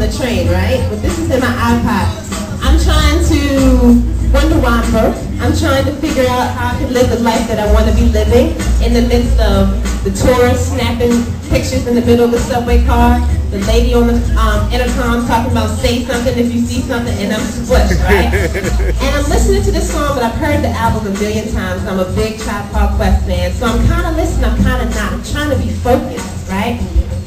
the train, right? But this is in my iPod. I'm trying to wonder why I'm broke. I'm trying to figure out how I can live the life that I want to be living in the midst of the tourists snapping pictures in the middle of the subway car, the lady on the intercom talking about say something if you see something, and I'm squished, right? And I'm listening to this song, but I've heard the album a billion times. I'm a big Tribe Called Quest fan, so I'm kind of listening, I'm kind of not. I'm trying to be focused, right?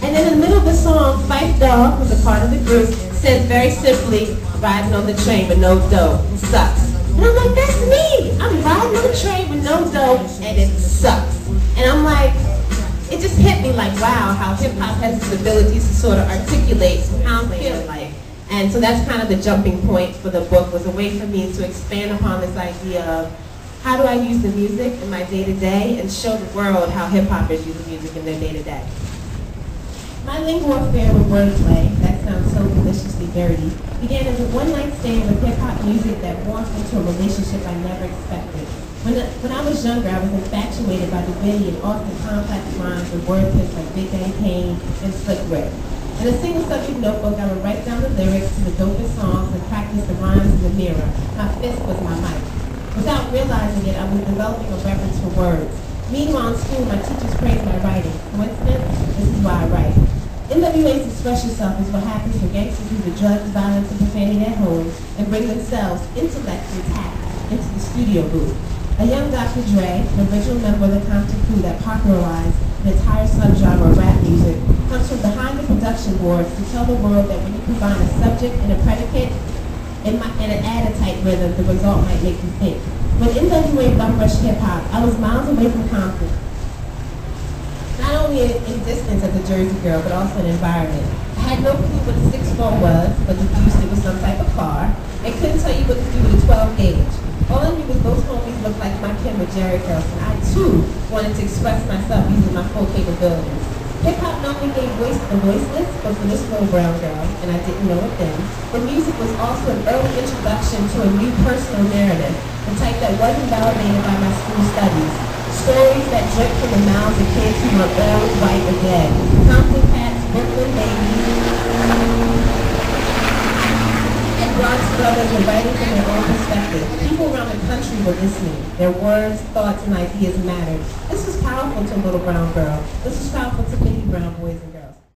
And then in the middle of the song, Fife Dog, who's a part of the group, says very simply, riding on the train with no dough, sucks. And I'm like, that's me! I'm riding on the train with no dough, and it sucks. And I'm like, it just hit me like, wow, how hip-hop has its abilities to sort of articulate how I'm feeling like. And so that's kind of the jumping point for the book, was a way for me to expand upon this idea of how do I use the music in my day-to-day and show the world how hip-hoppers use the music in their day-to-day. My lingual affair with wordplay, that sounds so deliciously dirty, began as a one-night stand with hip-hop music that morphed into a relationship I never expected. When I was younger, I was infatuated by the witty and often complex rhymes and wordplays like Big Bang Pain and Slick Rick. In a single subject notebook, I would write down the lyrics to the dopest songs and practice the rhymes in the mirror. My fist was my mic. Without realizing it, I was developing a reverence for words. Meanwhile, in school, my teachers praised my writing. Coincidence? This is why I write. NWA's Express Yourself is what happens when gangsters use the drugs, violence, and profanity at home and bring themselves, intellect intact, into the studio booth. A young Dr. Dre, an original member of the Compton crew that popularized an entire subgenre of rap music, comes from behind the production boards to tell the world that when you combine a subject and a predicate and an add-a-type rhythm, the result might make you think. When NWA bum rushed hip-hop, I was miles away from Compton. Not only in distance as a Jersey girl, but also in environment. I had no clue what a 6'4" was, but deduced it was some type of car, and couldn't tell you what to do with a 12 gauge. All I knew was those homies looked like my kin with Jerry Curls, and I too wanted to express myself using my full capabilities. Hip-hop not only gave voice to the voiceless, but for this little brown girl, and I didn't know it then, the music was also an early introduction to a new personal narrative, the type that wasn't validated by my school studies. Stories that drip from the mouths of kids who are old, white, or dead. Compton cats, Brooklyn babies, and Bronx brothers were writing from their own perspective. People around the country were listening. Their words, thoughts, and ideas mattered. This was powerful to a little brown girl. This was powerful to many brown boys and girls.